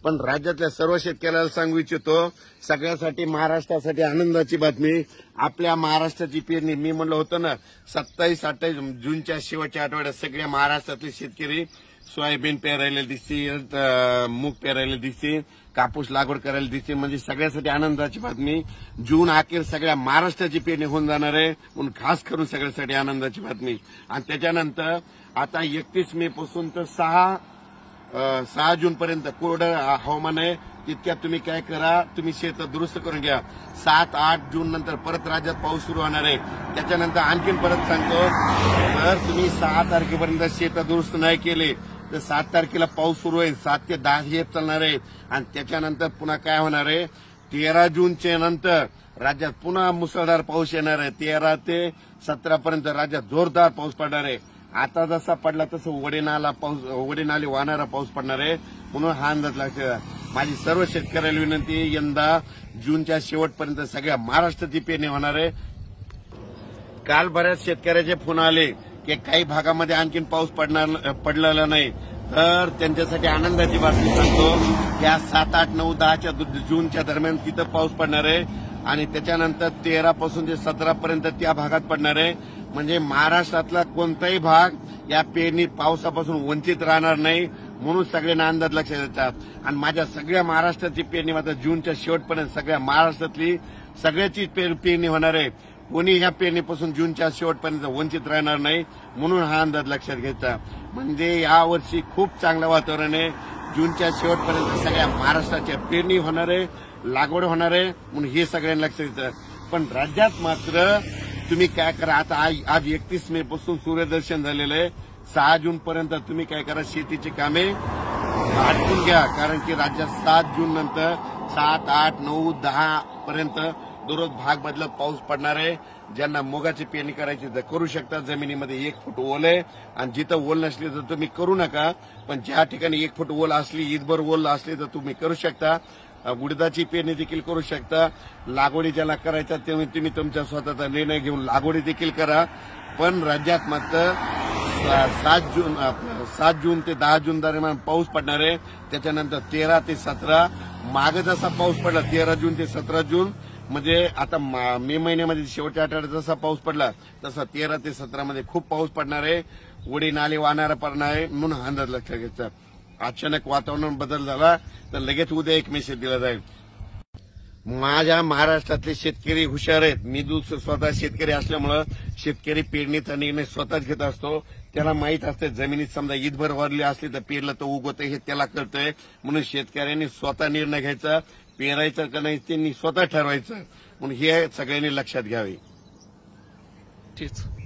पण राज्यातल्या सर्व शेतकऱ्याला सांगू इच्छितो, सगळ्यासाठी महाराष्ट्रासाठी आनंदाची बातमी. आपल्या महाराष्ट्राची पेरणी, मी म्हणलं होतं ना 27-28 जूनच्या शेवटच्या आठवड्यात सगळ्या महाराष्ट्रातले शेतकरी सोयाबीन पेरायला दिसते, मूग पेरायला दिसते, कापूस लागवड करायला दिसते. म्हणजे सगळ्यासाठी आनंदाची बातमी. जून अखेर सगळ्या महाराष्ट्राची पेरणी होऊन जाणार आहे, म्हणून खास करून सगळ्यासाठी आनंदाची बातमी. आणि त्याच्यानंतर आता 31 मे पासून तर 6 जून पर्यंत कोरडं हवामान आहे. तितक्यात तुम्ही काय करा, तुम्ही शेत दुरुस्त करून घ्या. 7-8 जून नंतर परत राज्यात पाऊस सुरू होणार आहे. त्याच्यानंतर आणखीन परत सांगतो, जर तुम्ही 6 तारखेपर्यंत शेत दुरुस्त नाही केले तर 7 तारखेला पाऊस सुरू आहे. 7 ते 10 हे चालणार आहे. आणि त्याच्यानंतर पुन्हा काय होणार आहे, 13 जूनच्या नंतर राज्यात पुन्हा मुसळधार पाऊस येणार आहे. 13 ते 17 पर्यंत राज्यात जोरदार पाऊस पडणार आहे. आता जसा पडला तसं वडेनाले वाहणारा पाऊस पडणार आहे, म्हणून हा अंदाज लागतो. माझी सर्व शेतकऱ्याला विनंती, यंदा जूनच्या शेवटपर्यंत सगळ्या महाराष्ट्राची पेरणी होणार आहे. काल बऱ्याच शेतकऱ्याचे फोन आले की काही भागामध्ये आणखीन पाऊस पडलेला नाही, तर त्यांच्यासाठी आनंदाची बातमी सांगतो. या 7, 8, 9, 10 जूनच्या दरम्यान तिथं पाऊस पडणार आहे. आणि त्याच्यानंतर 13 पासून ते 17 पर्यंत त्या भागात पडणार आहे. म्हणजे महाराष्ट्रातला कोणताही भाग या पेरणी पावसापासून वंचित राहणार नाही, म्हणून सगळ्यांना अंदाज लक्षात येतात. आणि माझ्या सगळ्या महाराष्ट्राची पेरणी मात्र जूनच्या शेवटपर्यंत सगळ्या महाराष्ट्रातली सगळ्याची पेरणी होणार आहे. कोणी ह्या पेरणीपासून जूनच्या शेवटपर्यंत वंचित राहणार नाही, म्हणून हा अंदाज लक्षात घ्यायचा. म्हणजे यावर्षी खूप चांगलं वातावरण आहे. जूनच्या शेवटपर्यंत सगळ्या महाराष्ट्राच्या पेरणी होणार आहे, लागवड होणार आहे, म्हणून हे सगळ्यांना लक्षात येतं. पण राज्यात मात्र तुम्ही काय करा, आता आज 31 मे पासून सूर्यदर्शन झालेलं आहे. 6 जून पर्यंत तुम्ही काय करा, शेतीची कामे आटपून घ्या. कारण की राज्यात 7 जून नंतर 7, 8, 9, 10 पर्यंत दररोज भाग बदलत पाऊस पडणार आहे. ज्यांना मुगाची पेरणी करायची तर करू शकता. जमिनीमध्ये 1 फूट ओल आहे, आणि जिथं ओल नसली तर तुम्ही करू नका. पण ज्या ठिकाणी 1 फूट ओल असली, ईदभर ओल असली तर तुम्ही करू शकता. उडदाची पेरणी देखील करू शकता. लागवडी ज्याला करायच्या तुम्ही तुमच्या स्वतःचा निर्णय घेऊन लागवडी देखील करा. पण राज्यात मात्र 7 जून ते 10 जून दरम्यान पाऊस पडणार आहे. त्याच्यानंतर 13 ते 17 मागे जसा पाऊस पडला 13 जून ते 17 जून, म्हणजे आता मे महिन्यामध्ये शेवटच्या आठवड्यात जसा पाऊस पडला तसा 13 ते 17 मध्ये खूप पाऊस पडणार आहे. वडी नाले वाहणारा पडणार आहे, म्हणून अंदाज लक्षात घ्यायचा. अचानक वातावरण बदल झाला तर लगेच उद्या एक मेसेज दिला जाईल. माझ्या महाराष्ट्रातले शेतकरी हुशार आहेत. मी स्वतः शेतकरी असल्यामुळं शेतकरी पेरणीचा निर्णय स्वतःच घेत असतो. त्याला माहित असते जमिनीत समजा ईदभर वरली असली तर पेरलं तर उगवतं हे त्याला कळतंय. म्हणून शेतकऱ्यांनी स्वतः निर्णय घ्यायचा, पेरायचं का नाही त्यांनी स्वतः ठरवायचं. म्हणून हे सगळ्यांनी लक्षात घ्यावे.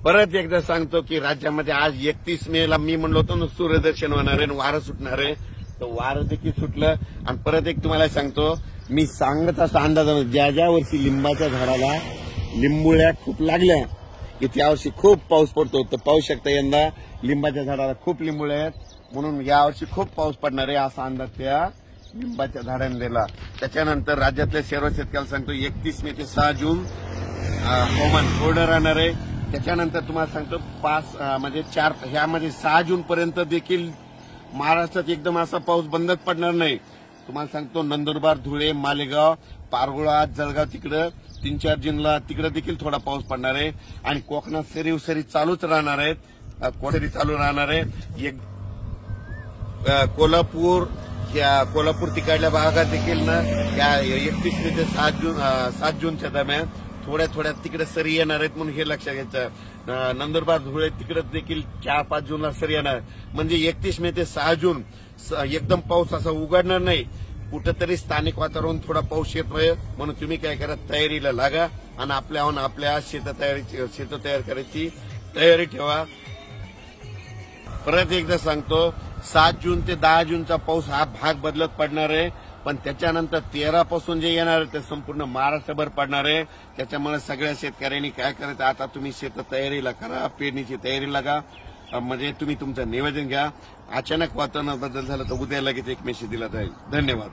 परत एकदा सांगतो की राज्यामध्ये आज 31 मेला मी म्हणलो होतो ना सूर्यदर्शन होणार आहे, वारं सुटणार आहे, तर वारं देखील सुटलं. आणि परत एक तुम्हाला सांगतो, मी सांगत असा अंदाज, ज्या वर्षी लिंबाच्या झाडाला लिंबुळ्या खूप लागल्या की त्या वर्षी खूप पाऊस पडतो. तर पाहू शकता यंदा लिंबाच्या झाडाला खूप लिंबुळ्या आहेत, म्हणून यावर्षी खूप पाऊस पडणार आहे असा अंदाज त्या लिंबाच्या झाडाने दिला. त्याच्यानंतर राज्यातल्या सर्व शेतकऱ्याला सांगतो 31 मे ते 6 जून हवामान कोरडं राहणार आहे. त्याच्यानंतर तुम्हाला सांगतो 4 ह्यामध्ये 6 जून पर्यंत देखील महाराष्ट्रात एकदम असा पाऊस बंदच पडणार नाही. तुम्हाला सांगतो नंदुरबार, धुळे, मालेगाव, पारगुळा, जळगाव तिकडं 3-4 जूनला तिकडे देखील थोडा पाऊस पडणार आहे. आणि कोकणात सरी चालूच राहणार आहेत, सरी चालू राहणार आहे. कोल्हापूर तिकडल्या भागात देखील ना या 31 ते 7 जूनच्या दरम्यान थोड्या तिकडे सरी येणार आहेत, म्हणून हे लक्षात घ्यायचं. नंदुरबार, धुळे तिकडे देखील 4-5 जूनला सरी येणार. म्हणजे 31 मे ते 6 जून एकदम पाऊस असा उघडणार नाही. कुठेतरी स्थानिक वातावरण थोडा पाऊस येतोय, म्हणून तुम्ही काय करा, तयारीला लागा आणि आपल्या शेत तयार करायची तयारी ठेवा. परत एकदा सांगतो 7 जून ते 10 जूनचा पाऊस हा भाग बदलत पडणार आहे. पण त्याच्यानंतर 13 पासून जे येणार आहे ते संपूर्ण महाराष्ट्रभर पडणार आहे. त्याच्यामुळे सगळ्या शेतकऱ्यांनी काय करायचं, आता तुम्ही शेत तयारीला करा, पेरणीची तयारी लागा. म्हणजे तुम्ही तुमचं नियोजन घ्या. अचानक वातावरण बदल झालं तर उद्या लगेच एक मेसेज दिला जाईल. धन्यवाद.